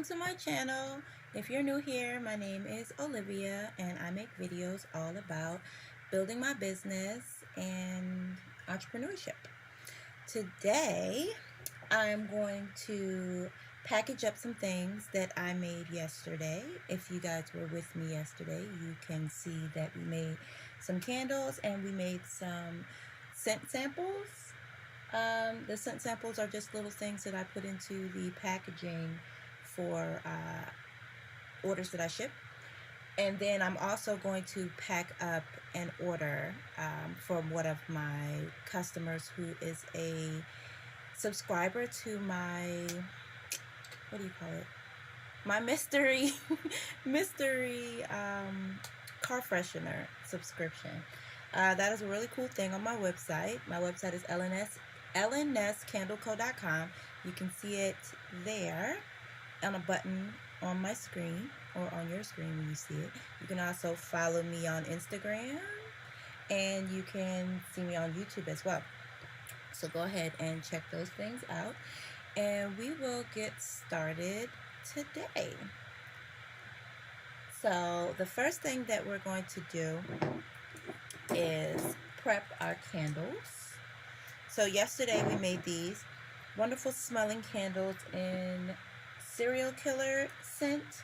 to my channel. If you're new here, my name is Olivia and I make videos all about building my business and entrepreneurship. Today, I'm going to package up some things that I made yesterday. If you guys were with me yesterday, you can see that we made some candles and we made some scent samples. The scent samples are just little things that I put into the packaging for orders that I ship. And then I'm also going to pack up an order from one of my customers who is a subscriber to my, what do you call it? My mystery car freshener subscription. That is a really cool thing on my website. My website is lnscandleco.com. You can see it there on a button on my screen or on your screen when you see it. You can also follow me on Instagram and you can see me on YouTube as well. So go ahead and check those things out and we will get started today. So the first thing that we're going to do is prep our candles. So yesterday we made these wonderful smelling candles in Serial Killer scent,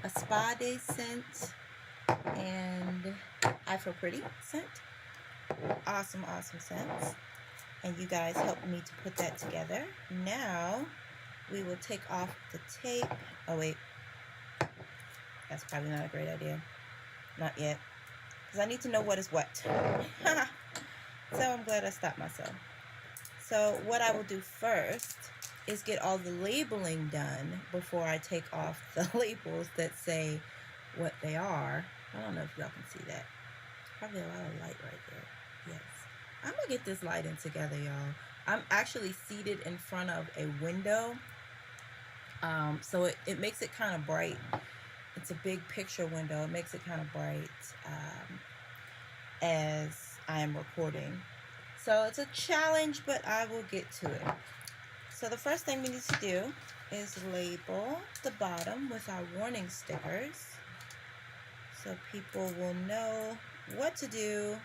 a Spa Day scent, and I Feel Pretty scent. Awesome scents. And you guys helped me to put that together. Now we will take off the tape. Oh wait, that's probably not a great idea. Not yet, because I need to know what is what. So I'm glad I stopped myself. So what I will do first is get all the labeling done before I take off the labels that say what they are. I don't know if y'all can see that. Probably a lot of light right there. Yes. I'm gonna get this lighting together, y'all. I'm actually seated in front of a window. So it makes it kind of bright. It's a big picture window. It makes it kind of bright as I am recording. So it's a challenge, but I will get to it. So the first thing we need to do is label the bottom with our warning stickers so people will know what to do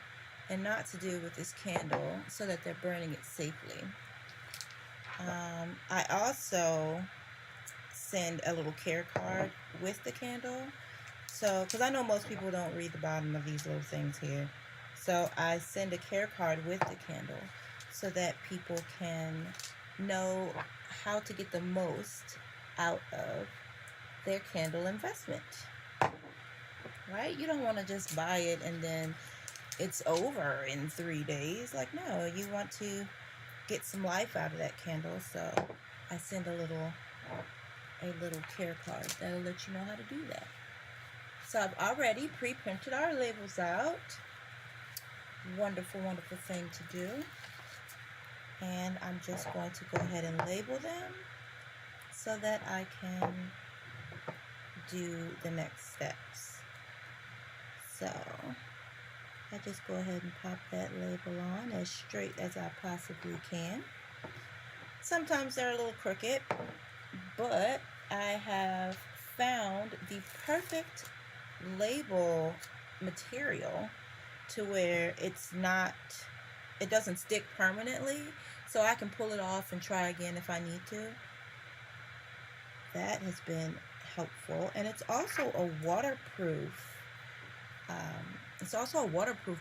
and not to do with this candle so that they're burning it safely. I also send a little care card with the candle. So, because I know most people don't read the bottom of these little things here. So I send a care card with the candle so that people can know how to get the most out of their candle investment. Right? You don't want to just buy it and then it's over in 3 days. Like, no, you want to get some life out of that candle. So I send a little care card that'll let you know how to do that. So I've already pre-printed our labels out. Wonderful thing to do. And I'm just going to go ahead and label them so that I can do the next steps. So I just go ahead and pop that label on as straight as I possibly can. Sometimes they're a little crooked, but I have found the perfect label material to where it doesn't stick permanently, so I can pull it off and try again if I need to. That has been helpful, and it's also a waterproof.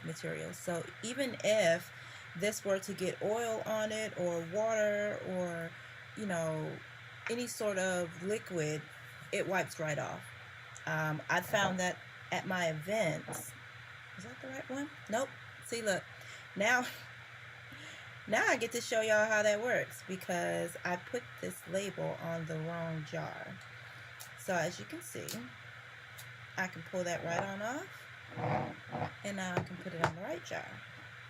Material. So even if this were to get oil on it or water or any sort of liquid, it wipes right off. I found that at my events. Is that the right one? Nope. See, look. Now I get to show y'all how that works because I put this label on the wrong jar. So as you can see, I can pull that right on off. And now I can put it on the right jar,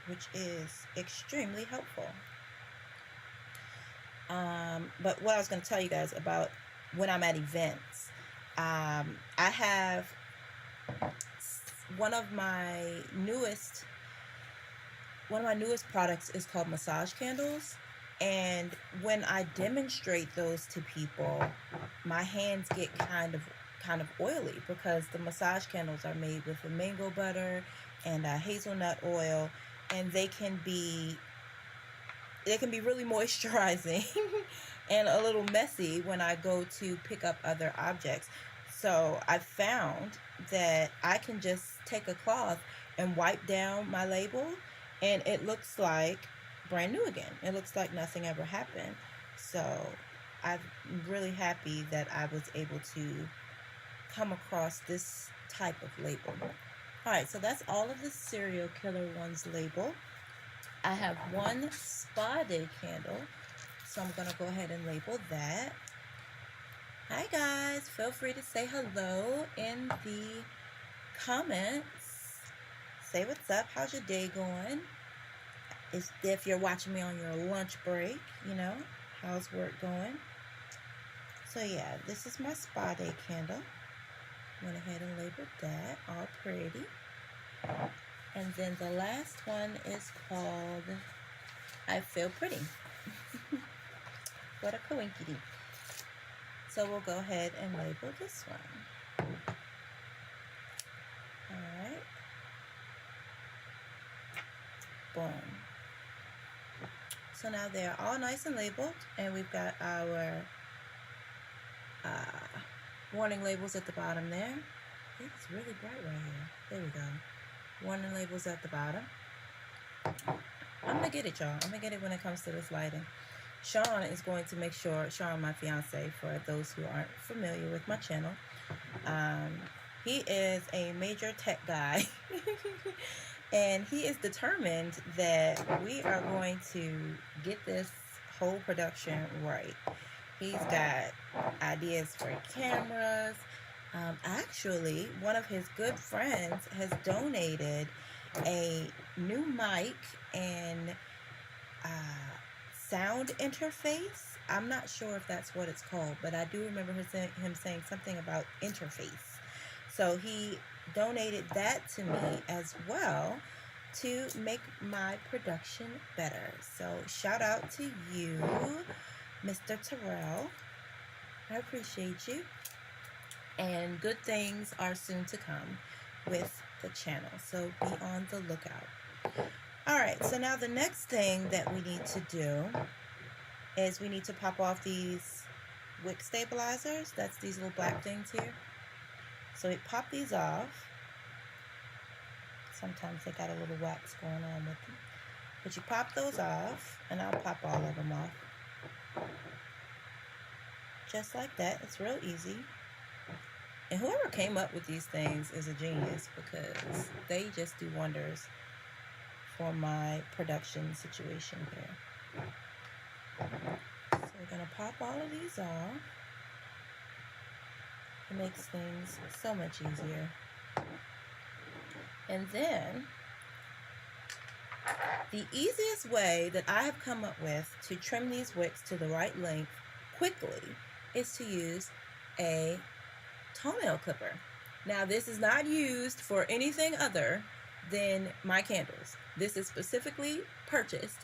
which is extremely helpful. But what I was going to tell you guys about when I'm at events, I have one of my newest products is called massage candles. And when I demonstrate those to people, my hands get kind of oily because the massage candles are made with the mango butter and hazelnut oil, and they can be really moisturizing and a little messy when I go to pick up other objects. So I found that I can just take a cloth and wipe down my label, and it looks like brand new again. It looks like nothing ever happened. So I'm really happy that I was able to come across this type of label. All right, so that's all of the serial killer ones labeled. I have one spa day candle, so I'm going to go ahead and label that. Hi guys, feel free to say hello in the comments. Say what's up, how's your day going? If you're watching me on your lunch break, how's work going? So yeah, this is my spa day candle. Went ahead and labeled that, all pretty. And then the last one is called I Feel Pretty. What a coinkydink. So we'll go ahead and label this one. Alright. Boom. So now they're all nice and labeled, and we've got our warning labels at the bottom there. It's really bright right here. There we go. Warning labels at the bottom. I'm going to get it, y'all. I'm going to get it when it comes to this lighting. Sean is going to make sure, Sean, my fiance, for those who aren't familiar with my channel, he is a major tech guy. And he is determined that we are going to get this whole production right. He's got ideas for cameras. Actually, one of his good friends has donated a new mic and sound interface. I'm not sure if that's what it's called, but I do remember him saying something about interface. So he donated that to me as well to make my production better. So shout out to you, Mr. Terrell. I appreciate you. And good things are soon to come with the channel, so be on the lookout. Alright, so now the next thing that we need to do is we need to pop off these wick stabilizers. That's these little black things here. So we pop these off. Sometimes they got a little wax going on with them. But you pop those off, and I'll pop all of them off. Just like that. It's real easy. And whoever came up with these things is a genius, because they just do wonders for my production situation here. So we're going to pop all of these off. It makes things so much easier. And then, the easiest way that I have come up with to trim these wicks to the right length quickly is to use a toenail clipper. Now, this is not used for anything other than my candles. This is specifically purchased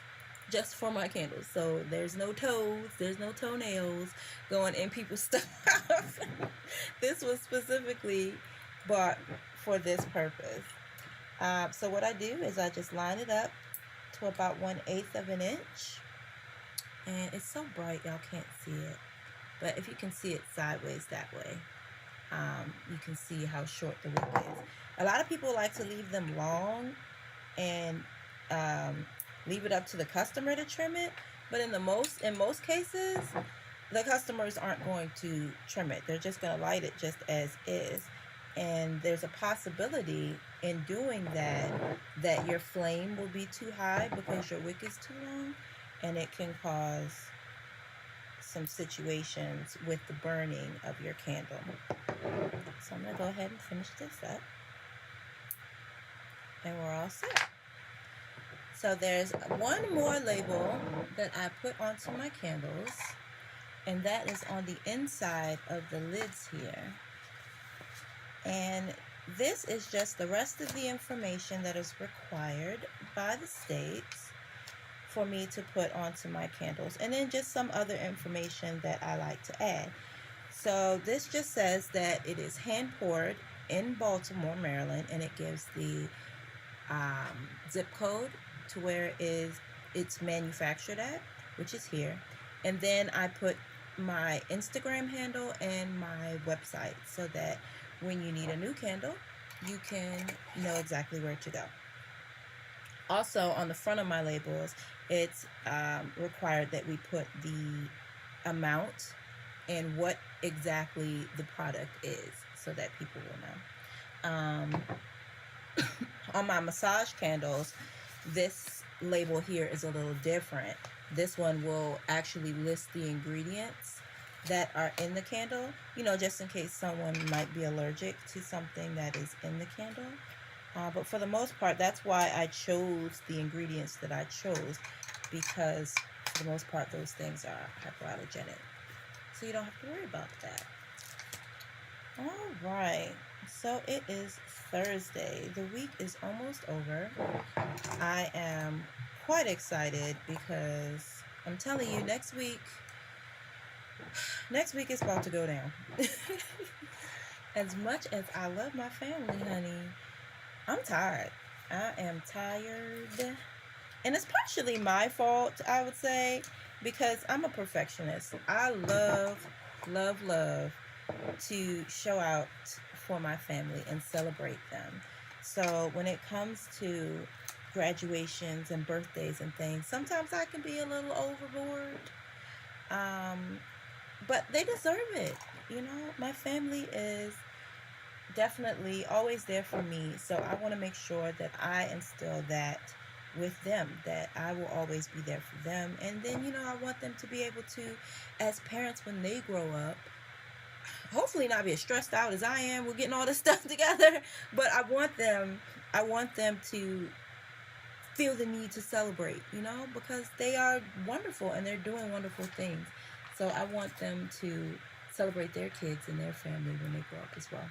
just for my candles. So there's no toes, there's no toenails going in people's stuff. This was specifically bought for this purpose. So what I do is I just line it up to about 1/8 of an inch. And it's so bright y'all can't see it. But if you can see it sideways that way, you can see how short the wick is. A lot of people like to leave them long and leave it up to the customer to trim it. But in most cases, the customers aren't going to trim it. They're just going to light it just as is. And there's a possibility in doing that your flame will be too high because your wick is too long, and it can cause some situations with the burning of your candle. So I'm going to go ahead and finish this up. And we're all set. So there's one more label that I put onto my candles, and that is on the inside of the lids here. And this is just the rest of the information that is required by the states for me to put onto my candles, and then just some other information that I like to add. So this just says that it is hand poured in Baltimore, Maryland, and it gives the zip code to where it's manufactured at, which is here. And then I put my Instagram handle and my website so that when you need a new candle, you can know exactly where to go. Also, on the front of my labels, it's required that we put the amount and what exactly the product is so that people will know. On my massage candles, this label here is a little different. This one will actually list the ingredients that are in the candle, just in case someone might be allergic to something that is in the candle. But for the most part, that's why I chose the ingredients that I chose, because for the most part, those things are hypoallergenic. So you don't have to worry about that. All right. So it is Thursday. The week is almost over. I am quite excited because I'm telling you, next week is about to go down. As much as I love my family, honey, I'm tired. I am tired. And it's partially my fault, I would say, because I'm a perfectionist. I love to show out for my family and celebrate them. So when it comes to graduations and birthdays and things, sometimes I can be a little overboard. But they deserve it. My family is definitely always there for me. So I want to make sure that I instill that with them, that I will always be there for them. And then, I want them to be able to, as parents, when they grow up, hopefully not be as stressed out as I am with getting all this stuff together, but I want them to feel the need to celebrate, because they are wonderful and they're doing wonderful things. So I want them to celebrate their kids and their family when they grow up as well.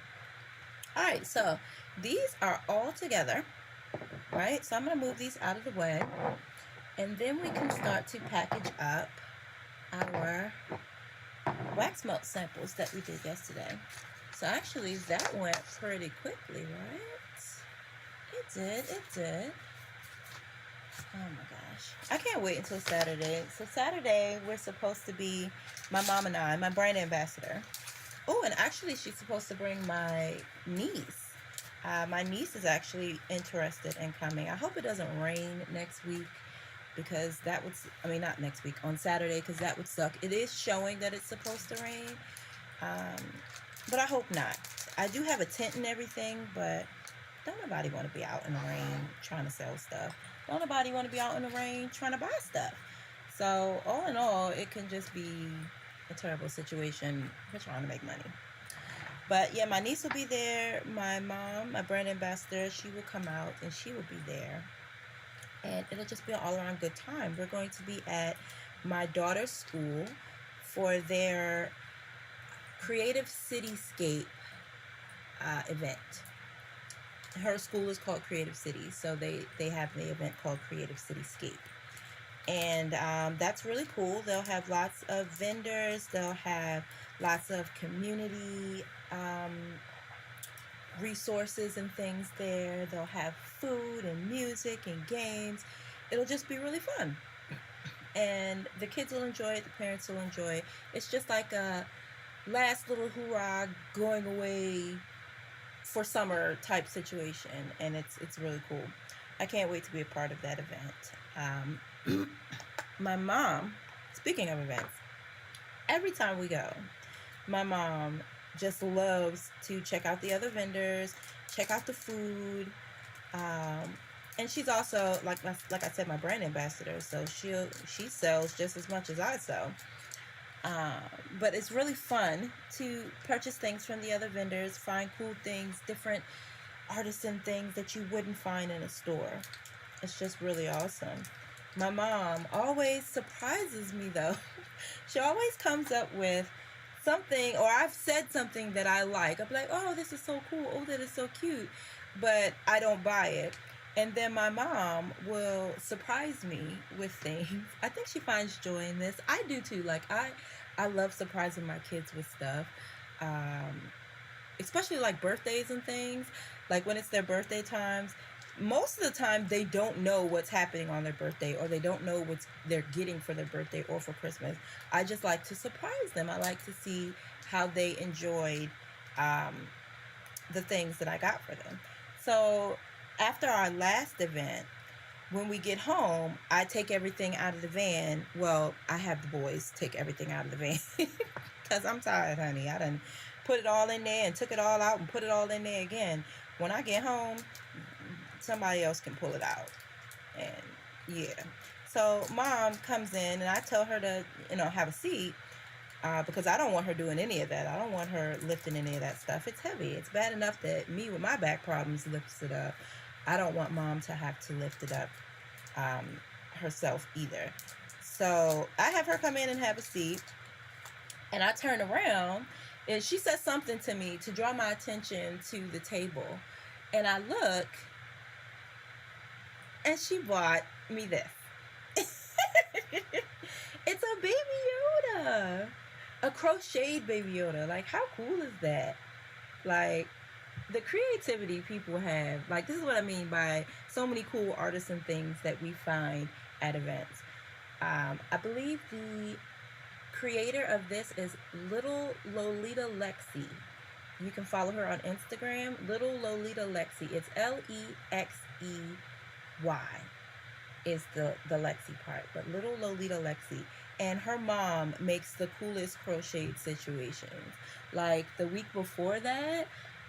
All right, so these are all together, right? So I'm going to move these out of the way, and then we can start to package up our wax melt samples that we did yesterday. So actually that went pretty quickly, right? It did. Oh my gosh. I can't wait until Saturday. So Saturday we're supposed to be, my mom and I, my brand ambassador. Oh, and actually she's supposed to bring my niece. My niece is actually interested in coming. I hope it doesn't rain next week, because that would, not next week, on Saturday, because that would suck. It is showing that it's supposed to rain, but I hope not. I do have a tent and everything, but don't nobody want to be out in the rain trying to sell stuff. Don't nobody want to be out in the rain trying to buy stuff. So all in all, it can just be a terrible situation for trying to make money. But yeah, my niece will be there. My mom, my brand ambassador, she will come out and she will be there. And it'll just be an all-around good time. We're going to be at my daughter's school for their Creative Cityscape event. Her school is called Creative City, so they have the event called Creative Cityscape. And that's really cool. They'll have lots of vendors. They'll have lots of community resources and things there. They'll have food and music and games. It'll just be really fun. And the kids will enjoy it. The parents will enjoy it. It's just like a last little hoorah going away for summer type situation. And it's really cool. I can't wait to be a part of that event. My mom, speaking of events, every time we go, my mom just loves to check out the other vendors, check out the food, and she's also, like I said, my brand ambassador, so she sells just as much as I sell. But it's really fun to purchase things from the other vendors, find cool things, different artisan things that you wouldn't find in a store. It's just really awesome. My mom always surprises me, though. She always comes up with something, or I've said something that I like. I'm like, oh, this is so cool. Oh, that is so cute. But I don't buy it. And then my mom will surprise me with things. I think she finds joy in this. I do too. Like I love surprising my kids with stuff. Um, Especially like birthdays and things. Like when it's their birthday times, most of the time they don't know what's happening on their birthday, or they don't know what they're getting for their birthday or for Christmas. I just like to surprise them. I like to see how they enjoyed um, the things that I got for them. So after our last event, when we get home, I take everything out of the van. Well, I have the boys take everything out of the van because I'm tired, honey. I done put it all in there and took it all out and put it all in there again. When I get home, somebody else can pull it out. And yeah. So mom comes in and I tell her to, have a seat. Because I don't want her doing any of that. I don't want her lifting any of that stuff. It's heavy. It's bad enough that me with my back problems lifts it up. I don't want mom to have to lift it up herself either. So I have her come in and have a seat. And I turn around and she says something to me to draw my attention to the table. And I look and she bought me this. It's a Baby Yoda. A crocheted Baby Yoda. Like, how cool is that? Like, the creativity people have. Like, this is what I mean by so many cool artisan things that we find at events. I believe the creator of this is Little Lolita Lexi. You can follow her on Instagram, Little Lolita Lexi. It's Lexey is the Lexi part, but Little Lolita Lexi. And her mom makes the coolest crocheted situations. Like the week before that,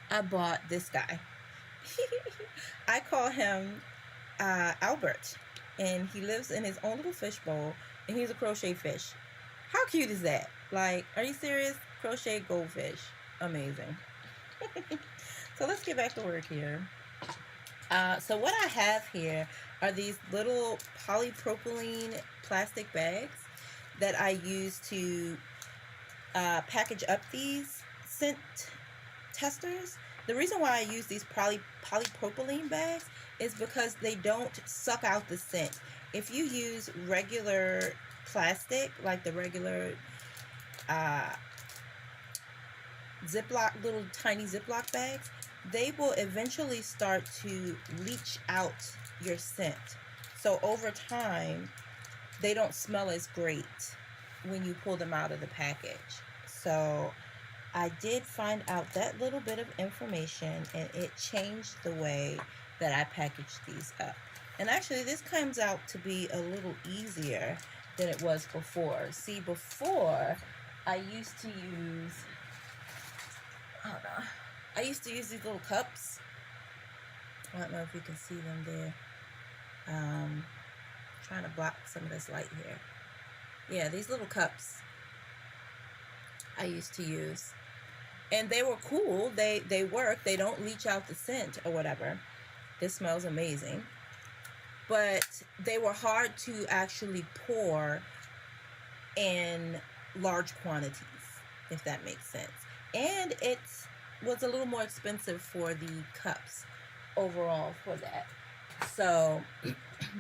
I bought this guy. I call him Albert, and he lives in his own little fishbowl, and he's a crochet fish. How cute is that? Like, are you serious? Crochet goldfish. Amazing. So let's get back to work here. So what I have here are these little polypropylene plastic bags that I use to package up these scent testers. The reason why I use these polypropylene bags is because they don't suck out the scent. If you use regular plastic, like the regular Ziploc, little tiny Ziploc bags, they will eventually start to leach out your scent. So over time, they don't smell as great when you pull them out of the package. So I did find out that little bit of information, and it changed the way that I package these up. And actually, this comes out to be a little easier than it was before. See, before, I used to use, I used to use these little cups. I don't know if you can see them there. Trying to block some of this light here. Yeah, these little cups I used to use. And they were cool. They work. They don't leach out the scent or whatever. This smells amazing. But they were hard to actually pour in large quantities, if that makes sense. And it was a little more expensive for the cups overall for that. So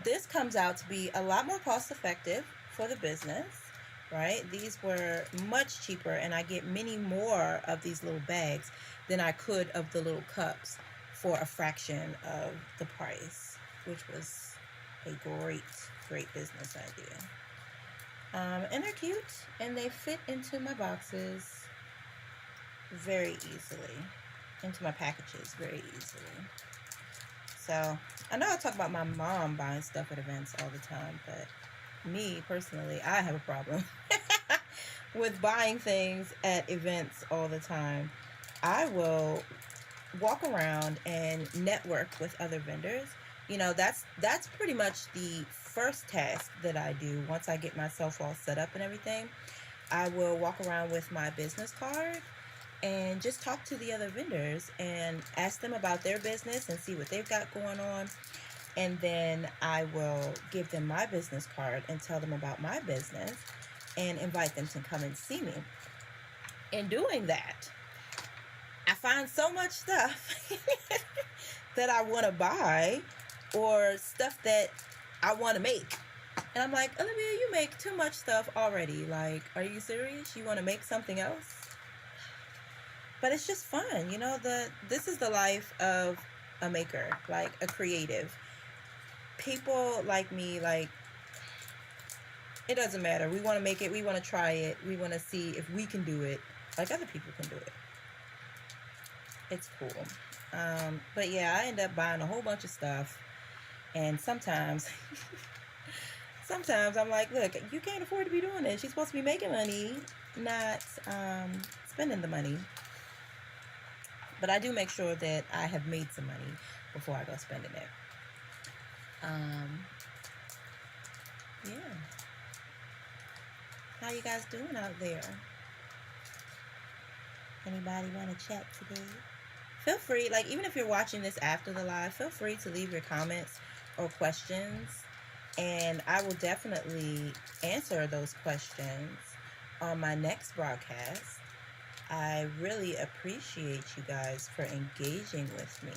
this comes out to be a lot more cost effective for the business, right? These were much cheaper, and I get many more of these little bags than I could of the little cups for a fraction of the price, which was a great business idea. And they're cute, and they fit into my boxes very easily, into my packages very easily. So I know I talk about my mom buying stuff at events all the time, but me personally, I have a problem with buying things at events all the time. I will walk around and network with other vendors. You know, that's pretty much the first task that I do once I get myself all set up and everything. I will walk around with my business card and just talk to the other vendors and ask them about their business and see what they've got going on. And then I will give them my business card and tell them about my business and invite them to come and see me. In doing that, I find so much stuff that I want to buy, or stuff that I want to make. And I'm like, Olivia, you make too much stuff already. Like, are you serious? You want to make something else? But it's just fun, you know. This is the life of a maker, like a creative. People like me, like, it doesn't matter. We want to make it. We want to try it. We want to see if we can do it like other people can do it. It's cool. But yeah, I end up buying a whole bunch of stuff. And sometimes I'm like, look, you can't afford to be doing this. You're supposed to be making money, not spending the money. But I do make sure that I have made some money before I go spending it. Yeah. How you guys doing out there? Anybody want to chat today? Feel free, like, even if you're watching this after the live, feel free to leave your comments or questions, and I will definitely answer those questions on my next broadcast. I really appreciate you guys for engaging with me.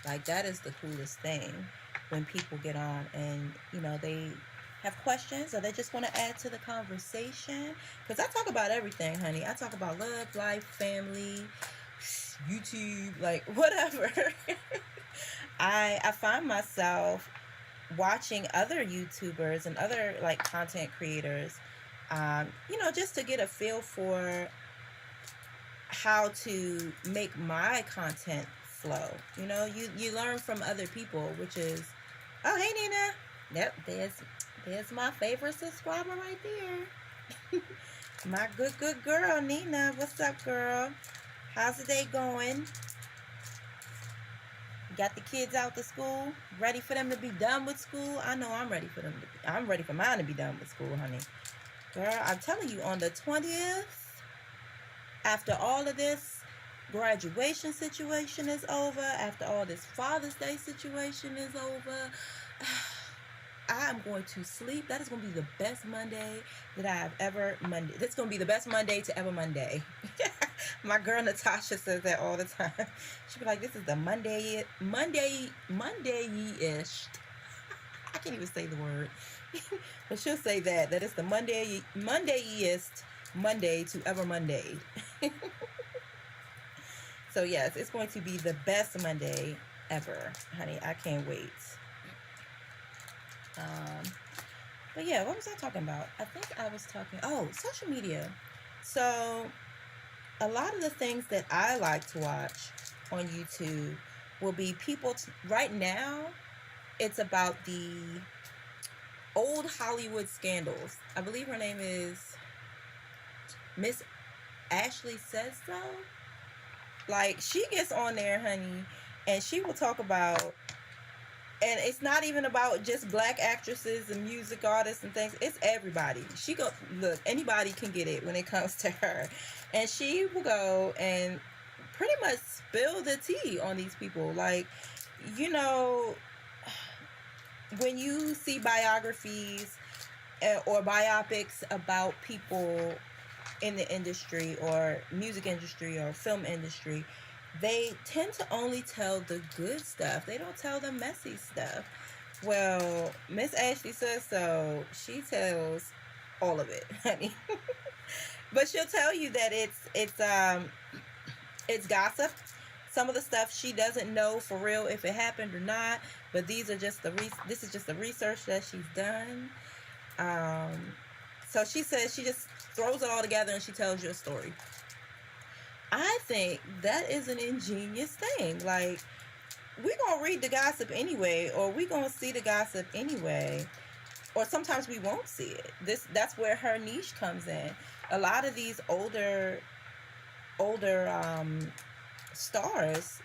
Like, that is the coolest thing, when people get on and, you know, they have questions or they just want to add to the conversation. Because I talk about everything, honey. I talk about love, life, family, YouTube, like, whatever. I find myself watching other YouTubers and other, like, content creators, you know, just to get a feel for how to make my content flow. You know, you learn from other people, which is, oh, hey, Nina. Yep, there's my favorite subscriber right there. My good girl, Nina. What's up, girl? How's the day going? Got the kids out to school? Ready for them to be done with school? I know I'm ready for them. I'm ready for mine to be done with school, honey. Girl, I'm telling you, on the 20th, after all of this graduation situation is over, after all this Father's Day situation is over, I am going to sleep. That is going to be the best Monday that I have ever Monday. That's going to be the best Monday to ever Monday. My girl Natasha says that all the time. She'll be like, this is the Monday-ish. I can't even say the word. But she'll say that it's the Monday-iest Monday to ever Monday. So yes, it's going to be the best Monday ever, honey. I can't wait. But yeah, what was I talking about? I think I was talking, social media. So a lot of the things that I like to watch on YouTube will be people, right now, it's about the old Hollywood scandals. I believe her name is Miss Ashley Says So. Like, she gets on there, honey, and she will talk about, and it's not even about just black actresses and music artists and things. It's everybody. Look, anybody can get it when it comes to her. And she will go and pretty much spill the tea on these people. Like, you know, when you see biographies or biopics about people in the industry or music industry or film industry, they tend to only tell the good stuff. They don't tell the messy stuff. Well, Miss Ashley Says So, she tells all of it, honey. But she'll tell you that it's gossip. Some of the stuff she doesn't know for real if it happened or not. But this is just the research that she's done. So she says she just throws it all together and she tells you a story. I think that is an ingenious thing. Like, we're going to read the gossip anyway, or we're going to see the gossip anyway, or sometimes we won't see it. That's where her niche comes in. A lot of these older stars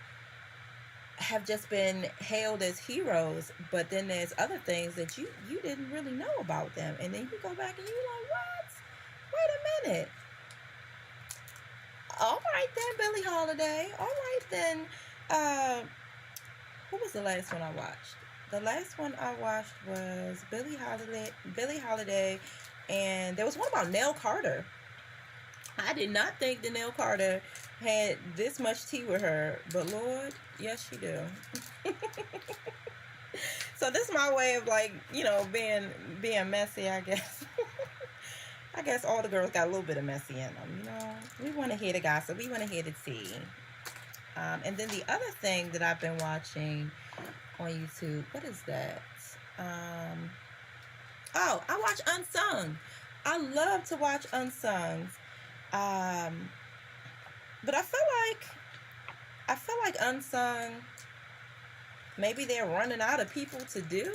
have just been hailed as heroes, but then there's other things that you didn't really know about them, and then you go back and you're like, what? Wait a minute. All right then, Billie Holiday. All right then. Who was the last one I watched? The last one I watched was Billie Holiday, and there was one about Nell Carter. I did not think that Nell Carter had this much tea with her, but Lord, yes she do. my way of, like, you know, being messy, I guess. I guess all the girls got a little bit of messy in them, you know. We want to hear the gossip. We want to hear the tea. And then the other thing that I've been watching on YouTube, what is that? Oh, I watch Unsung. I love to watch Unsungs. But I feel like Unsung, maybe they're running out of people to do,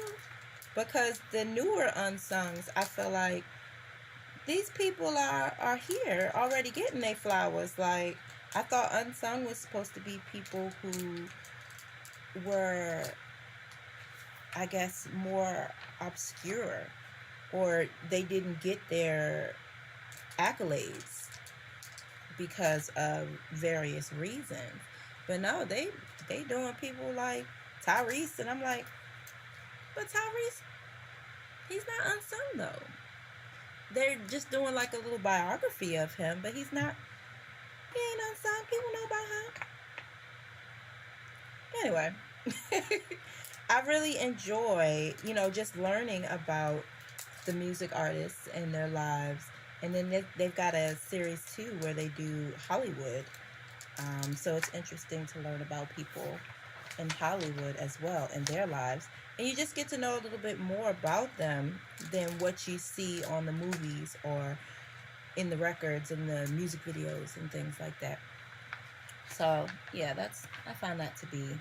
because the newer Unsungs, I feel like these people are here already getting their flowers. Like, I thought Unsung was supposed to be people who were, I guess, more obscure, or they didn't get their accolades because of various reasons. But no, they doing people like Tyrese, and I'm like, but Tyrese, he's not unsung though. They're just doing like a little biography of him, but he's not. He ain't unsung. People know about him. Anyway, I really enjoy, you know, just learning about the music artists and their lives. And then they've got a series too where they do Hollywood. So it's interesting to learn about people in Hollywood as well and their lives. And you just get to know a little bit more about them than what you see on the movies or in the records and the music videos and things like that. So yeah, I find that to be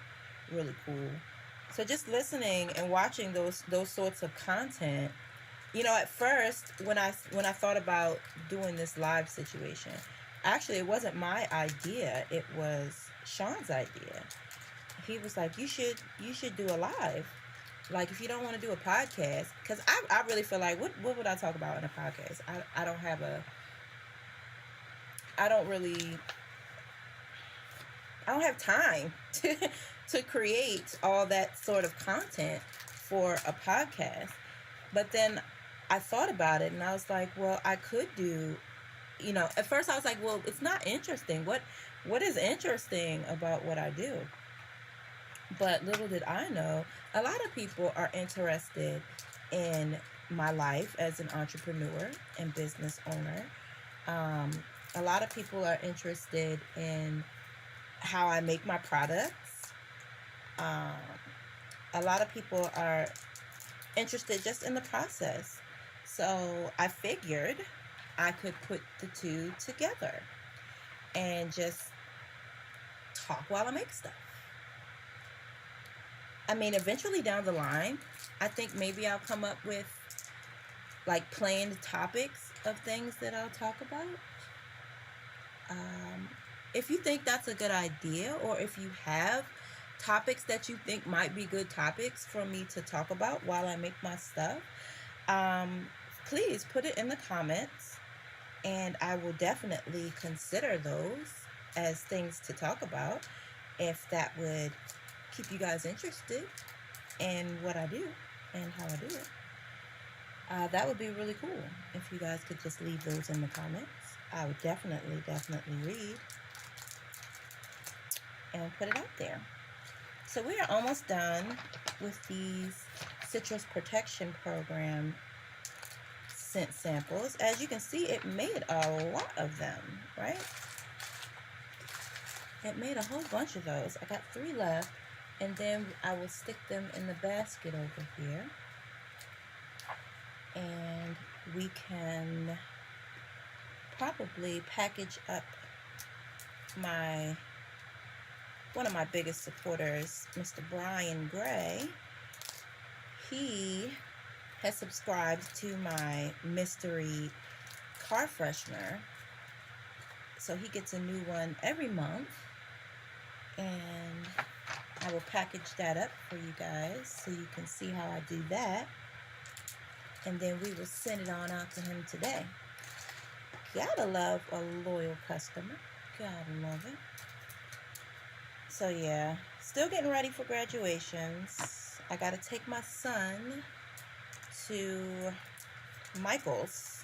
really cool. So just listening and watching those sorts of content, you know, at first when I thought about doing this live situation, actually it wasn't my idea, it was Sean's idea. He was like, you should do a live. Like, if you don't want to do a podcast, because I really feel like, what would I talk about in a podcast? I don't have time to create all that sort of content for a podcast. But then I thought about it and I was like, well, I could do, you know, at first I was like, well, it's not interesting. What is interesting about what I do? But little did I know, a lot of people are interested in my life as an entrepreneur and business owner. A lot of people are interested in how I make my products. A lot of people are interested just in the process. So I figured I could put the two together and just talk while I make stuff. I mean, eventually down the line, I think maybe I'll come up with like planned topics of things that I'll talk about. If you think that's a good idea, or if you have topics that you think might be good topics for me to talk about while I make my stuff, please put it in the comments, and I will definitely consider those as things to talk about if that would keep you guys interested in what I do and how I do it. That would be really cool if you guys could just leave those in the comments. I would definitely read and put it out there. So we are almost done with these Citrus Protection Program scent samples. As you can see, it made a lot of them, right? It made a whole bunch of those. I got 3 left, and then I will stick them in the basket over here. And we can probably package up one of my biggest supporters, Mr. Brian Gray. He has subscribed to my mystery car freshener, so he gets a new one every month, and I will package that up for you guys so you can see how I do that, and then we will send it on out to him today. Gotta love a loyal customer. Gotta love it. So yeah, still getting ready for graduations. I gotta take my son to Michael's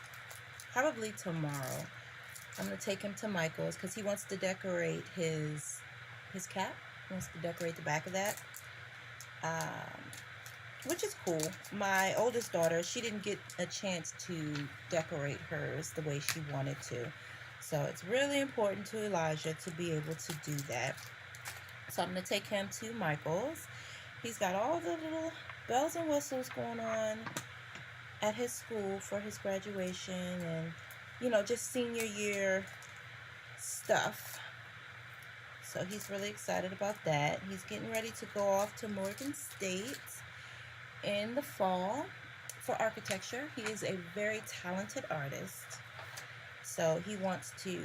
probably tomorrow. I'm gonna take him to Michael's because he wants to decorate his cap. He wants to decorate the back of that. which is cool. My oldest daughter, she didn't get a chance to decorate hers the way she wanted to. So it's really important to Elijah to be able to do that. So I'm going to take him to Michael's. He's got all the little bells and whistles going on at his school for his graduation and, you know, just senior year stuff. So he's really excited about that. He's getting ready to go off to Morgan State in the fall for architecture. He is a very talented artist. So he wants to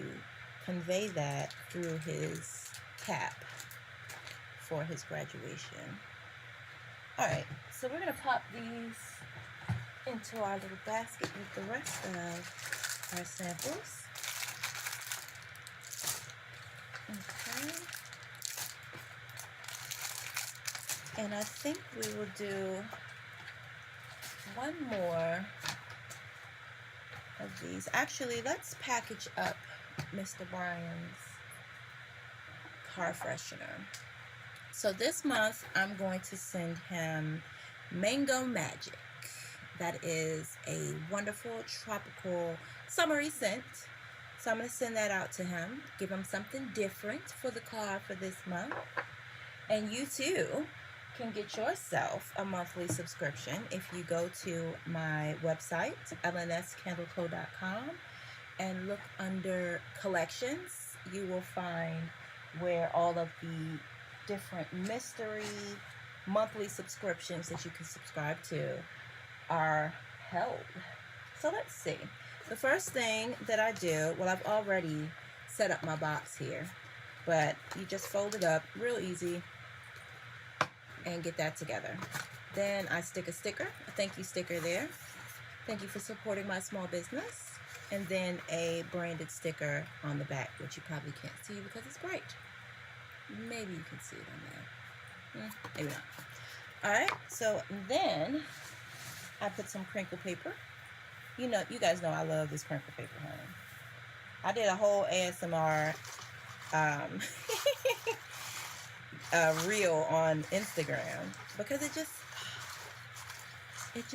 convey that through his cap for his graduation. All right, so we're gonna pop these into our little basket with the rest of our samples. Okay. And I think we will do one more of these. Actually, let's package up Mr. Brian's car freshener. So this month, I'm going to send him Mango Magic. That is a wonderful tropical summery scent. So I'm going to send that out to him, give him something different for the car for this month. And you too can get yourself a monthly subscription if you go to my website, lnscandleco.com, and look under collections. You will find where all of the different mystery monthly subscriptions that you can subscribe to are held. So let's see. The first thing that I do, well, I've already set up my box here, but you just fold it up real easy and get that together. Then I stick a sticker, a thank you sticker there. Thank you for supporting my small business. And then a branded sticker on the back, which you probably can't see because it's bright. Maybe you can see it on there. Maybe not. All right, so then I put some crinkle paper. You know, you guys know I love this crinkle paper, honey. I did a whole ASMR reel on Instagram because it just, it's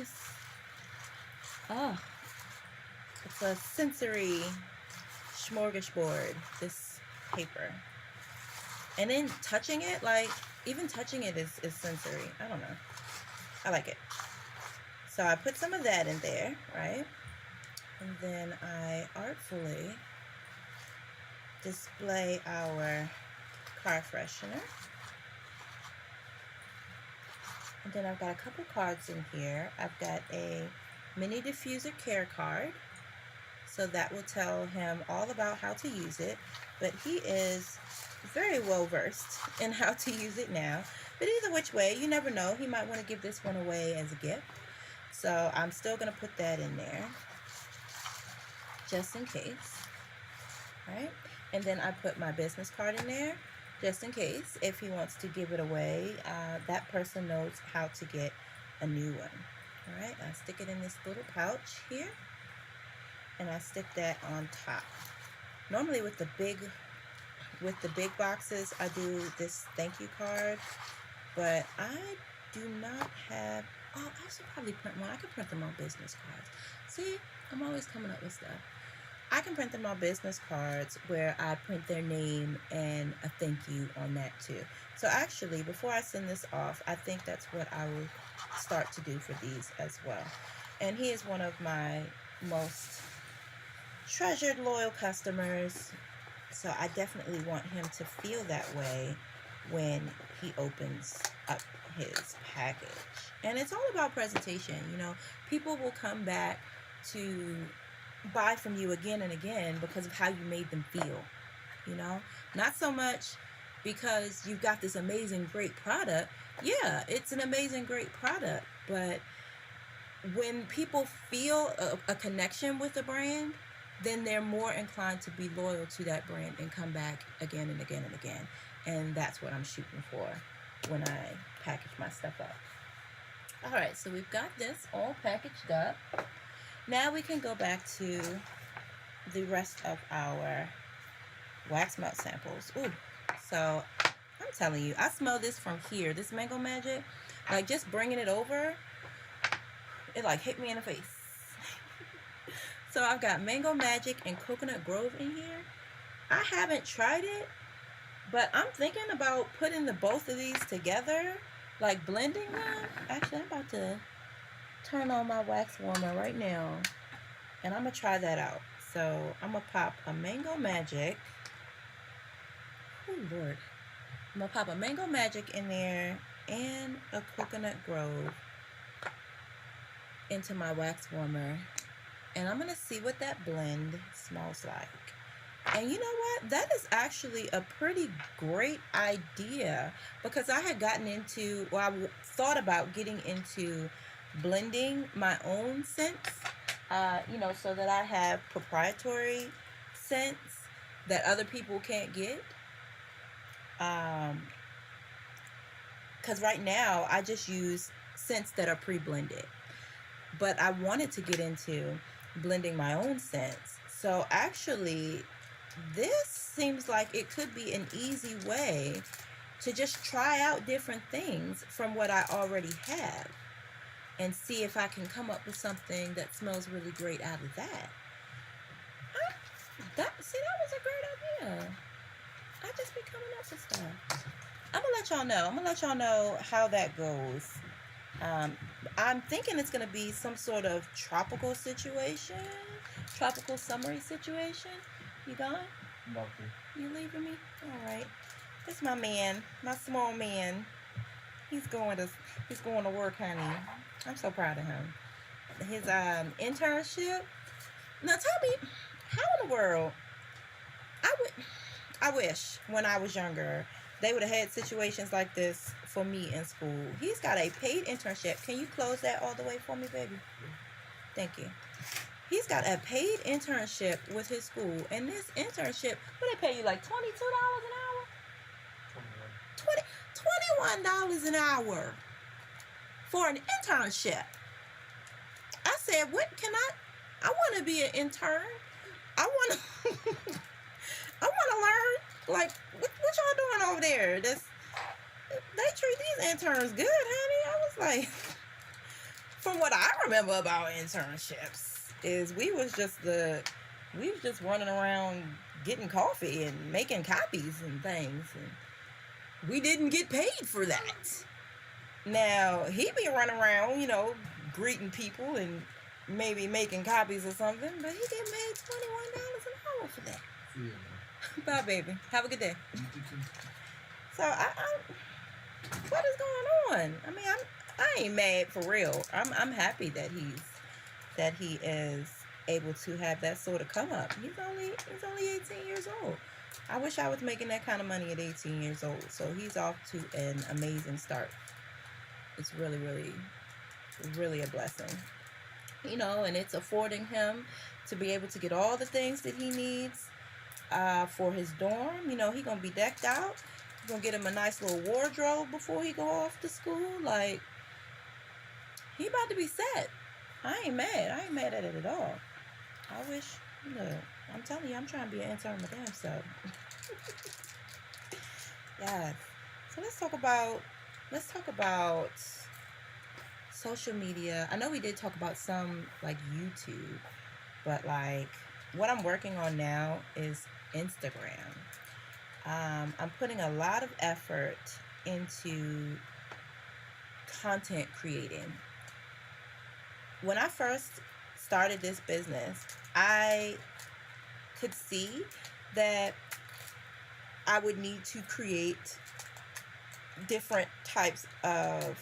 a sensory smorgasbord, this paper. And then touching it, like, even touching it is sensory. I don't know. I like it. So I put some of that in there, right? And then I artfully display our car freshener. And then I've got a couple cards in here. I've got a mini diffuser care card. So that will tell him all about how to use it. But he is very well versed in how to use it now. But either which way, you never know. He might want to give this one away as a gift. So I'm still going to put that in there, just in case, right? And then I put my business card in there, just in case, if he wants to give it away, that person knows how to get a new one, all right? I stick it in this little pouch here, and I stick that on top. Normally with the big boxes, I do this thank you card, but I do not have. Oh, I should probably print one. I could print them on business cards. See, I'm always coming up with stuff. I can print them on business cards where I print their name and a thank you on that too. So actually, before I send this off, I think that's what I will start to do for these as well. And he is one of my most treasured, loyal customers. So I definitely want him to feel that way when he opens up his package. And it's all about presentation. You know, people will come back to buy from you again and again because of how you made them feel. You know, not so much because you've got this amazing, great product. Yeah, it's an amazing, great product. But when people feel a connection with a brand, then they're more inclined to be loyal to that brand and come back again and again and again. And that's what I'm shooting for when I package my stuff up. All right, so we've got this all packaged up. Now we can go back to the rest of our wax melt samples. Ooh, so I'm telling you, I smell this from here. This Mango Magic, Like, just bringing it over, it like hit me in the face. So I've got Mango Magic and Coconut Grove in here. I haven't tried it, but I'm thinking about putting the both of these together, like blending them. Actually, I'm about to turn on my wax warmer right now, and I'm gonna try that out. So I'm gonna pop a Mango Magic. Oh Lord. I'm gonna pop a Mango Magic in there and a Coconut Grove into my wax warmer, and I'm gonna see what that blend smells like. And you know what? That is actually a pretty great idea, because I had gotten into, well, I thought about getting into blending my own scents, so that I have proprietary scents that other people can't get. Because right now I just use scents that are pre-blended, but I wanted to get into blending my own scents. So actually, this seems like it could be an easy way to just try out different things from what I already have and see if I can come up with something that smells really great out of that. That was a great idea. I just be coming up with stuff. I'm gonna let y'all know. I'm gonna let y'all know how that goes. I'm thinking it's gonna be some sort of tropical situation, tropical summery situation. You gone? Okay. You leaving me? All right. It's my man, my small man. He's going to work, honey. I'm so proud of him. His internship. Now tell me, how in the world? I wish when I was younger they would have had situations like this for me in school. He's got a paid internship. Can you close that all the way for me, baby? Thank you. He's got a paid internship with his school, and this internship, what they pay you, like $22 an hour? $21 an hour for an internship. I said, what can I want to be an intern. I want to I want to learn, like, what y'all doing over there? They treat these interns good, honey. I was like, from what I remember about internships is we was just running around getting coffee and making copies and things, and we didn't get paid for that. Now he be running around, greeting people and maybe making copies or something, but he get paid $21 an hour for that. Yeah. Bye, baby. Have a good day. So what is going on? I mean, I ain't mad for real. I'm happy that he is able to have that sort of come up. He's only 18 years old. I wish I was making that kind of money at 18 years old. So he's off to an amazing start. It's really, really, really a blessing. And it's affording him to be able to get all the things that he needs for his dorm. He gonna be decked out. He's gonna get him a nice little wardrobe before he go off to school. Like, he about to be set. I ain't mad at it at all. I wish, look, I'm telling you, I'm trying to be an intern my damn self. Yes. So let's talk about social media. I know we did talk about some, like, YouTube, but like what I'm working on now is Instagram. I'm putting a lot of effort into content creating. When I first started this business, I could see that I would need to create different types of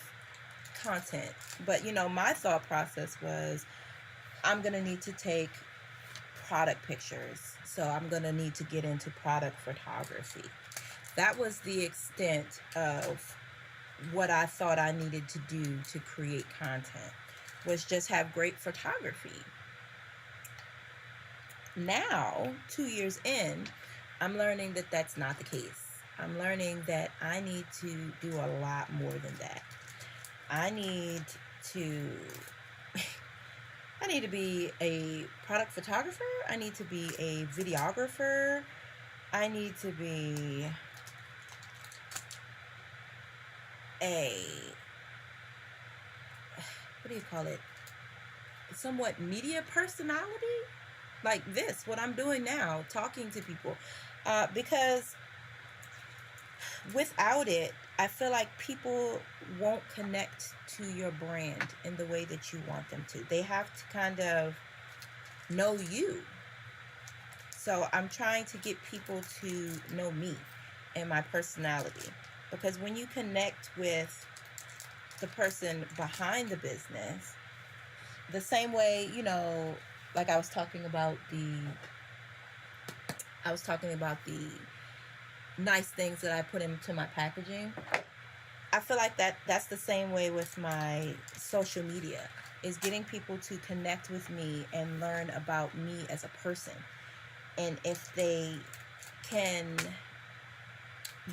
content. But my thought process was, I'm gonna need to take product pictures, so I'm gonna need to get into product photography. That was the extent of what I thought I needed to do to create content, was just have great photography. Now, 2 years in, I'm learning that that's not the case. I'm learning that I need to do a lot more than that. I need to be a product photographer. I need to be a videographer. I need to be a what do you call it, somewhat media personality, like this, what I'm doing now, talking to people, because without it, I feel like people won't connect to your brand in the way that you want them to. They have to kind of know you. So I'm trying to get people to know me and my personality, because when you connect with the person behind the business, the same way, you know, like I was talking about the nice things that I put into my packaging. I feel like that's the same way with my social media, is getting people to connect with me and learn about me as a person. And if they can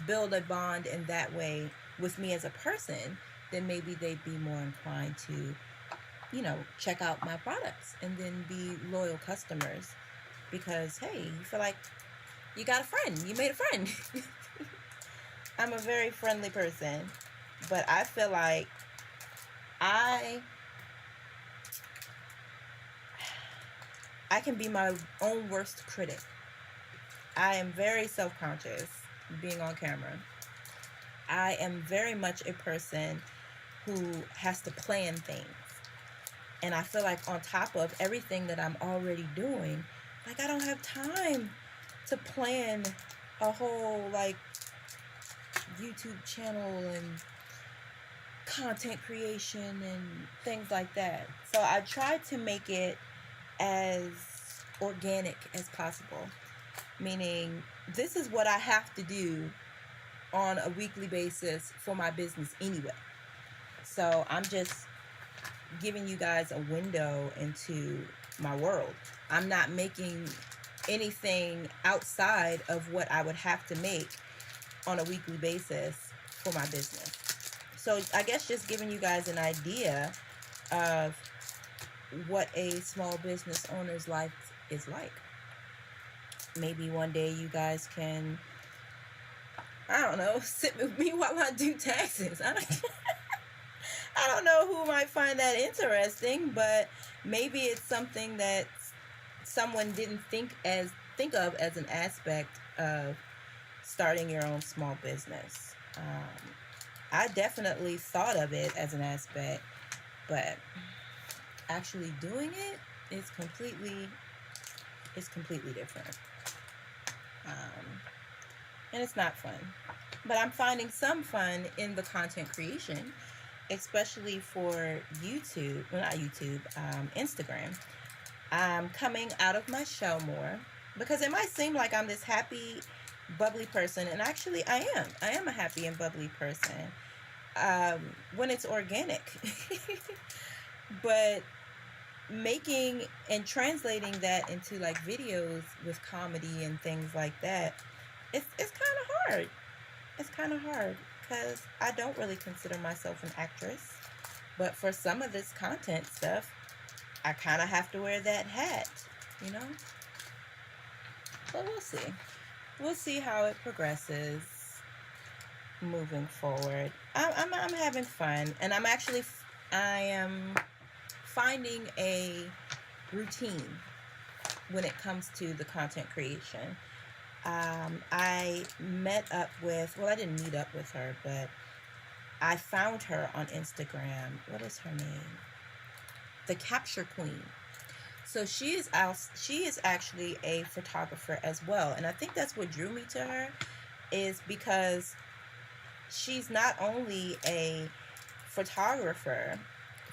build a bond in that way with me as a person, then maybe they'd be more inclined to, you know, check out my products and then be loyal customers, because, hey, you feel like you got a friend. You made a friend. I'm a very friendly person, but I feel like I can be my own worst critic. I am very self-conscious being on camera. I am very much a person who has to plan things. And I feel like on top of everything that I'm already doing, like, I don't have time to plan a whole, like, YouTube channel and content creation and things like that. So I try to make it as organic as possible, meaning this is what I have to do on a weekly basis for my business anyway. So I'm just giving you guys a window into my world. I'm not making anything outside of what I would have to make on a weekly basis for my business. So I guess just giving you guys an idea of what a small business owner's life is like. Maybe one day you guys can, I don't know, sit with me while I do taxes. I don't know who might find that interesting, but maybe it's something that someone didn't think of as an aspect of starting your own small business. I definitely thought of it as an aspect, but actually doing it is completely different. And it's not fun. But I'm finding some fun in the content creation, especially for YouTube. Well, not YouTube, Instagram. I'm coming out of my shell more, because it might seem like I'm this happy, bubbly person, and actually I am a happy and bubbly person when it's organic. But making and translating that into like videos with comedy and things like that, it's kind of hard. It's kind of hard, because I don't really consider myself an actress, but for some of this content stuff, I kind of have to wear that hat, you know? But we'll see how it progresses moving forward. I'm having fun, and I am finding a routine when it comes to the content creation. I met up with, well, I didn't meet up with her, but I found her on Instagram. What is her name? The Capture Queen. So she is actually a photographer as well, and I think that's what drew me to her, is because she's not only a photographer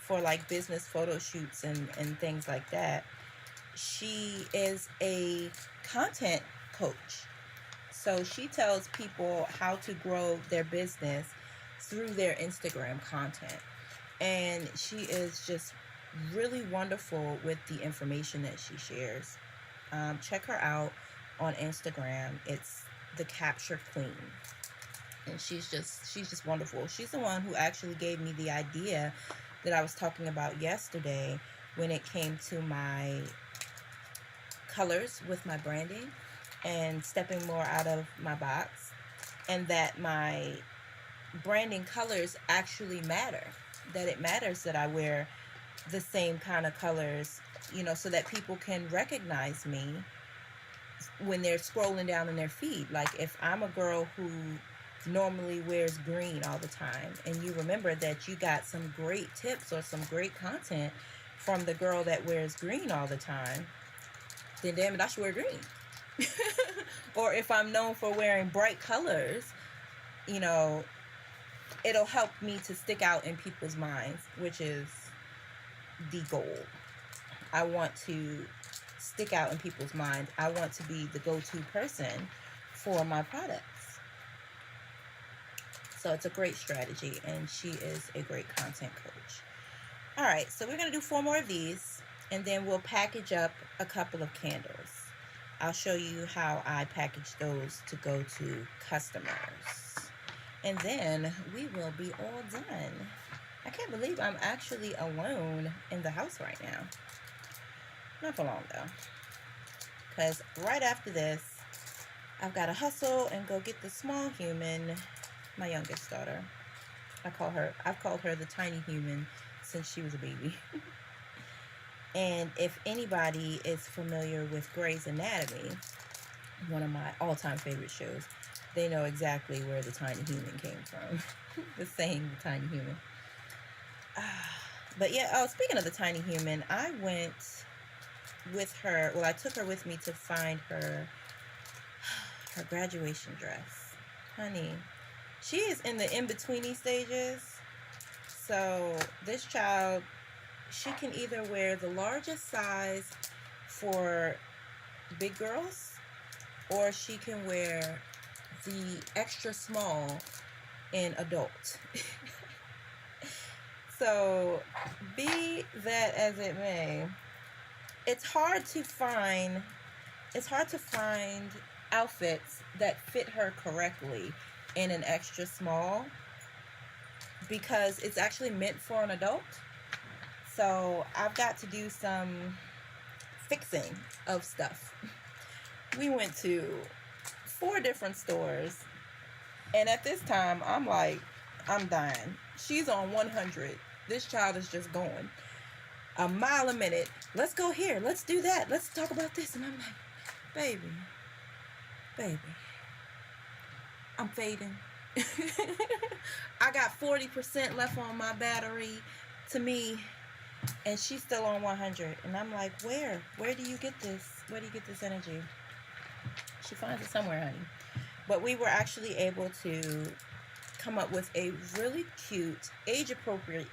for like business photo shoots and things like that, she is a content coach. So she tells people how to grow their business through their Instagram content, and she is just really wonderful with the information that she shares. Check her out on Instagram. It's the Capture Queen, and she's just wonderful. She's the one who actually gave me the idea that I was talking about yesterday when it came to my colors with my branding and stepping more out of my box, and that my branding colors actually matter, that it matters that I wear the same kind of colors, you know, so that people can recognize me when they're scrolling down in their feed. Like if I'm a girl who normally wears green all the time and you remember that you got some great tips or some great content from the girl that wears green all the time, then damn it, I should wear green. Or if I'm known for wearing bright colors, you know, it'll help me to stick out in people's minds, which is the goal. I want to stick out in people's minds. I want to be the go-to person for my products. So it's a great strategy, and she is a great content coach. All right, so we're going to do 4 more of these, and then we'll package up a couple of candles. I'll show you how I package those to go to customers. And then we will be all done. I can't believe I'm actually alone in the house right now. Not for long, though. Because right after this, I've got to hustle and go get the small human, my youngest daughter. I've called her the tiny human since she was a baby. And if anybody is familiar with Grey's Anatomy, one of my all-time favorite shows, they know exactly where the tiny human came from. The saying, the tiny human. But yeah, speaking of the tiny human, I went with her, well, I took her with me to find her graduation dress. Honey, she is in the in-betweeny stages. So this child, she can either wear the largest size for big girls, or she can wear the extra small in adult. So be that as it may, it's hard to find outfits that fit her correctly in an extra small, because it's actually meant for an adult. So I've got to do some fixing of stuff. We went to 4 different stores, and at this time I'm like, I'm dying. She's on 100. This child is just going a mile a minute. Let's go here, let's do that, let's talk about this. And I'm like, baby, I'm fading. I got 40% left on my battery to me, and she's still on 100. And I'm like, where do you get this? Where do you get this energy? She finds it somewhere, honey. But we were actually able to come up with a really cute, age appropriate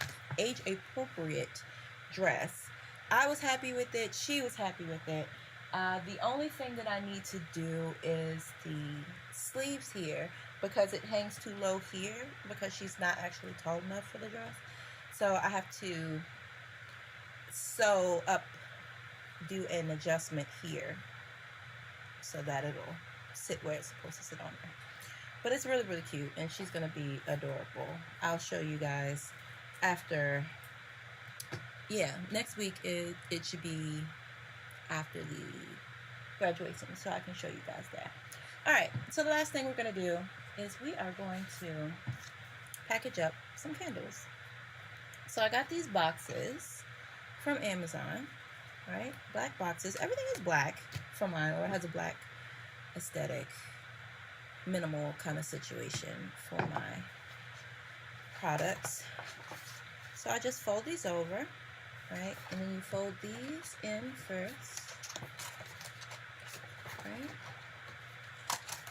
dress. I was happy with it. She was happy with it. The only thing that I need to do is the sleeves here, because it hangs too low here because she's not actually tall enough for the dress. So I have to sew up, do an adjustment here so that it'll sit where it's supposed to sit on her. But it's really, really cute, and she's going to be adorable. I'll show you guys after. Yeah, next week it should be after the graduation, so I can show you guys that. All right, so the last thing we're going to do is we are going to package up some candles. So I got these boxes from Amazon, right? Black boxes. Everything is black for mine, or it has a black aesthetic, minimal kind of situation for my products. So I just fold these over, right? And then you fold these in first, right?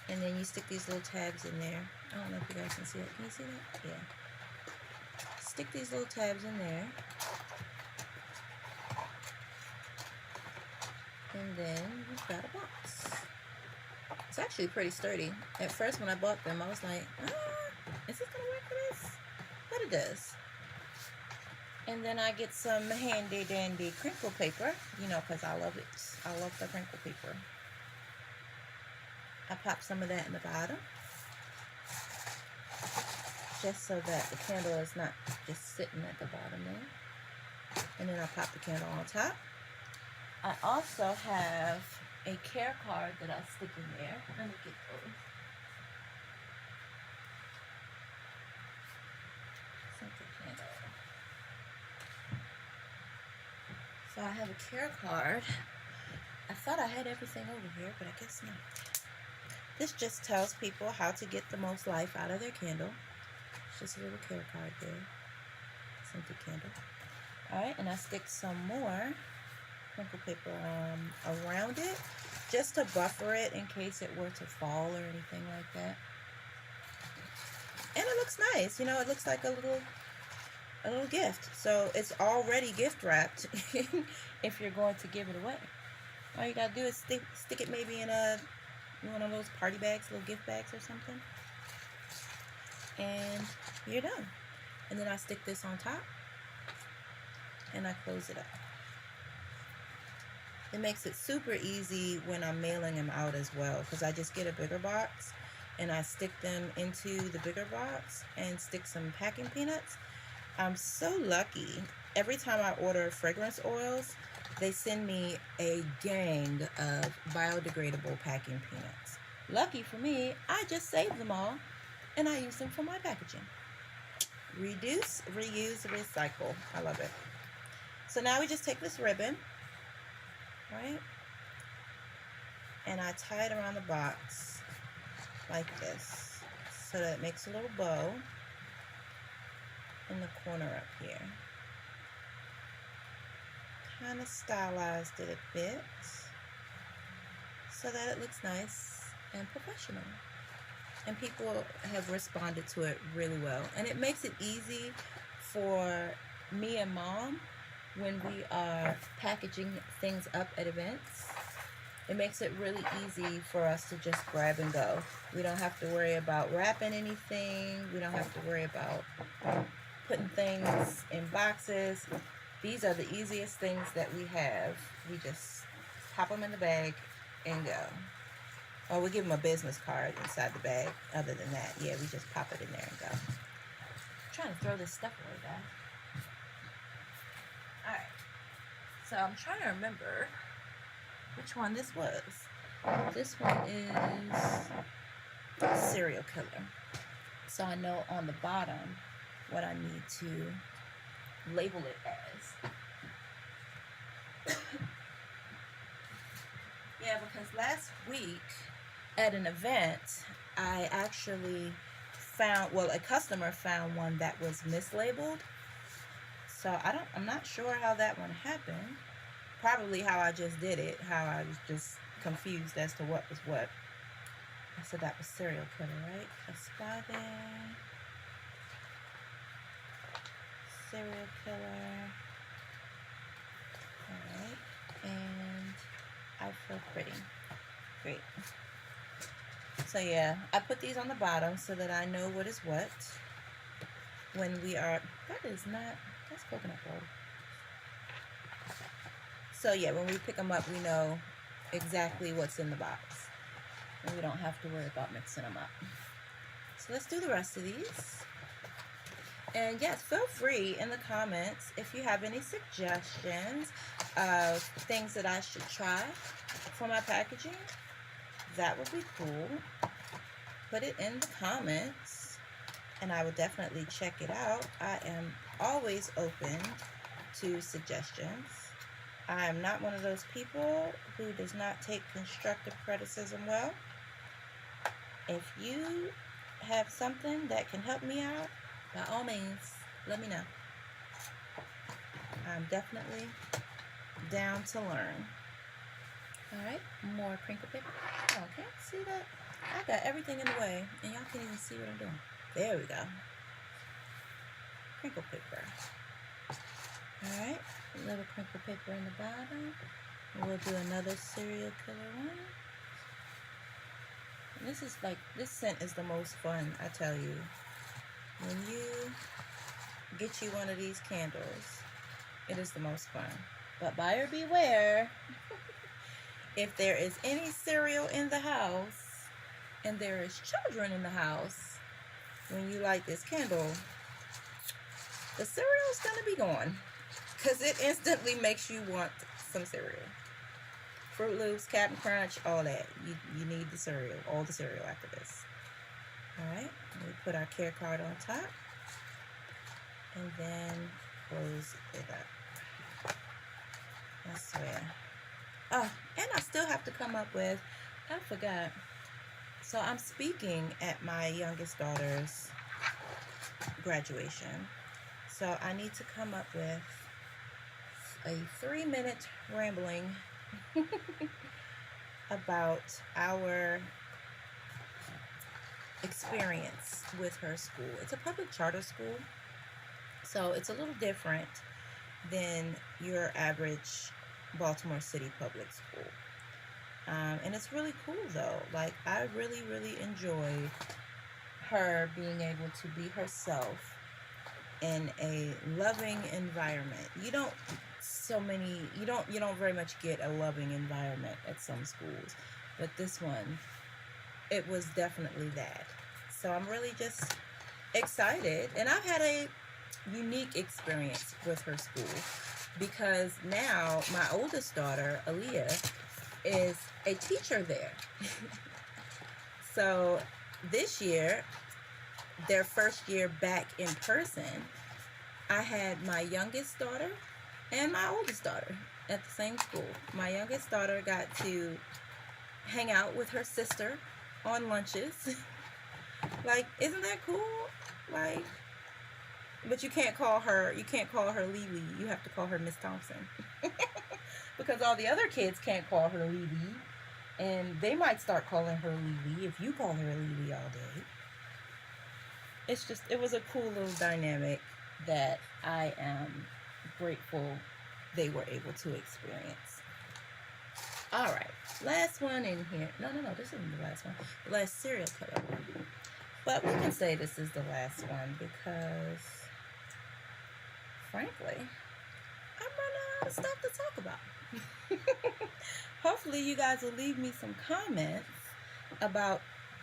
And then you stick these little tabs in there. I don't know if you guys can see that. Can you see that? Yeah. Stick these little tabs in there. And then you've got a box. It's actually pretty sturdy. At first when I bought them, I was like, is this gonna work for this? But it does. And then I get some handy dandy crinkle paper, you know, because I love it. I love the crinkle paper. I pop some of that in the bottom, just so that the candle is not just sitting at the bottom there. And then I pop the candle on top. I also have a care card that I stick in there. Let me get those. Center candle. So I have a care card. I thought I had everything over here, but I guess not. This just tells people how to get the most life out of their candle. It's just a little care card there. Scented candle. Alright, and I stick some more crinkle paper around it just to buffer it in case it were to fall or anything like that. And it looks nice. You know, it looks like a little gift. So it's already gift wrapped if you're going to give it away. All you gotta do is stick it maybe in one of those party bags, little gift bags or something. And you're done. And then I stick this on top and I close it up. It makes it super easy when I'm mailing them out as well, because I just get a bigger box and I stick them into the bigger box and stick some packing peanuts. I'm so lucky. Every time I order fragrance oils, they send me a gang of biodegradable packing peanuts. Lucky for me, I just save them all and I use them for my packaging. Reduce, reuse, recycle. I love it. So now we just take this ribbon, right? And I tie it around the box like this so that it makes a little bow in the corner up here. Kind of stylized it a bit so that it looks nice and professional. And people have responded to it really well. And it makes it easy for me and Mom when we are packaging things up at events. It makes it really easy for us to just grab and go. We don't have to worry about wrapping anything. We don't have to worry about putting things in boxes. These are the easiest things that we have. We just pop them in the bag and go. Or we give them a business card inside the bag. Other than that, yeah, we just pop it in there and go. I'm trying to throw this stuff away, guys. Alright. So I'm trying to remember which one this was. This one is Serial Killer. So I know on the bottom what I need to label it as. Yeah, because last week at an event, I actually found, well, a customer found one that was mislabeled. So I'm not sure how that one happened. Probably how I just did it, how I was just confused as to what was what. I said that was Serial Killer, right? Espada. Serial Killer. Alright. And I Feel Pretty. Great. So yeah, I put these on the bottom so that I know what is what. When we are, that's coconut gold. So yeah, when we pick them up, we know exactly what's in the box. And we don't have to worry about mixing them up. So let's do the rest of these. And yes, feel free in the comments if you have any suggestions of things that I should try for my packaging. That would be cool. Put it in the comments and I will definitely check it out. I am always open to suggestions. I am not one of those people who does not take constructive criticism well. If you have something that can help me out, by all means, let me know. I'm definitely down to learn. Alright, more crinkle paper. Okay, see that? I got everything in the way, and y'all can't even see what I'm doing. There we go. Crinkle paper. Alright, a little crinkle paper in the bottom. We'll do another Serial Killer one. And this scent is the most fun, I tell you. When you get you one of these candles, it is the most fun. But buyer beware. If there is any cereal in the house and there is children in the house, when you light this candle, the cereal is going to be gone. Because it instantly makes you want some cereal. Fruit Loops, Captain Crunch, all that. You need the cereal, all the cereal after this. Alright, we put our care card on top. And then close it up. I swear. Oh, and I still have to come up with, I forgot. So I'm speaking at my youngest daughter's graduation. So I need to come up with a 3-minute rambling about our experience with her school. It's a public charter school, so it's a little different than your average Baltimore City public school. And it's really cool though. Like, I really, really enjoyed her being able to be herself in a loving environment. You don't very much get a loving environment at some schools, but this one, it was definitely that. So I'm really just excited, and I've had a unique experience with her school because now my oldest daughter, Aaliyah, is a teacher there. So this year, their first year back in person, I had my youngest daughter and my oldest daughter at the same school. My youngest daughter got to hang out with her sister on lunches. Like, isn't that cool? Like, but you can't call her Lily. You have to call her Miss Thompson. Because all the other kids can't call her Lily, and they might start calling her Lily if you call her Lily all day. It was a cool little dynamic that I am grateful they were able to experience. All right, last one in here. No, this isn't the last one. The last serial killer one. But we can say this is the last one because, frankly, I'm running out of stuff to talk about. Hopefully you guys will leave me some comments about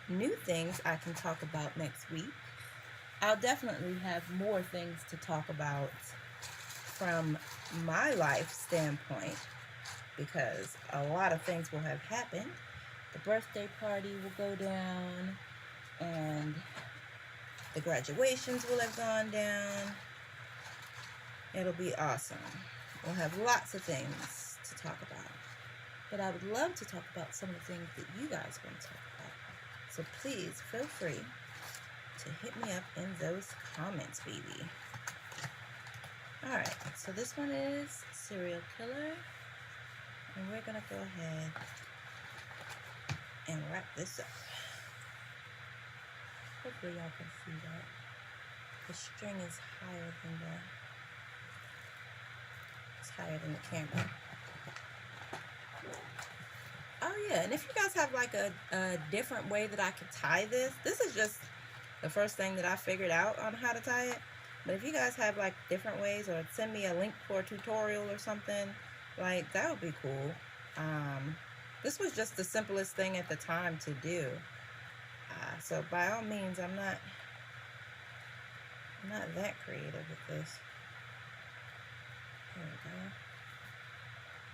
new things I can talk about next week. I'll definitely have more things to talk about from my life standpoint because a lot of things will have happened. The birthday party will go down and the graduations will have gone down. It'll be awesome. We'll have lots of things to talk about. But I would love to talk about some of the things that you guys want to talk about. So please feel free to hit me up in those comments, baby. Alright, so this one is serial killer. And we're going to go ahead and wrap this up. Hopefully y'all can see that. The string is higher than the camera. Oh yeah, and if you guys have like a different way that I could tie this is just the first thing that I figured out on how to tie it. But if you guys have like different ways, or send me a link for a tutorial or something, like, that would be cool. This was just the simplest thing at the time to do. So by all means, I'm not that creative with this. There we go.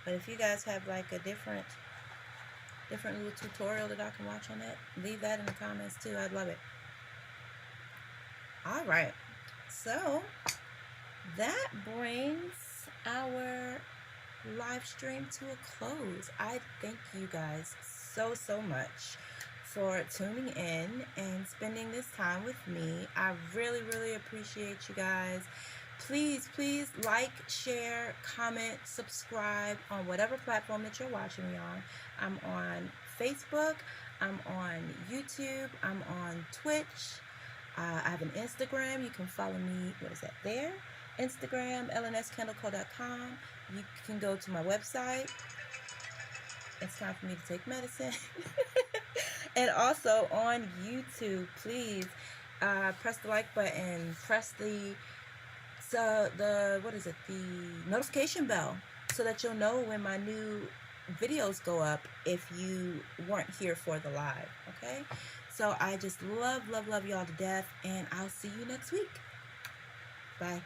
But if you guys have like a different little tutorial that I can watch on it, leave that in the comments too. I'd love it. All right. So that brings our live stream to a close. I thank you guys so much for tuning in and spending this time with me. I really appreciate you guys. Please like, share, comment, subscribe on whatever platform that you're watching me on. I'm on Facebook, I'm on YouTube, I'm on Twitch. I have an Instagram. You can follow me. What is that there? Instagram, lnskendallco.com. You can go to my website. It's time for me to take medicine. And also on YouTube, please press the like button. Press the notification bell so that you'll know when my new videos go up if you weren't here for the live. Okay? So I just love y'all to death, and I'll see you next week. Bye.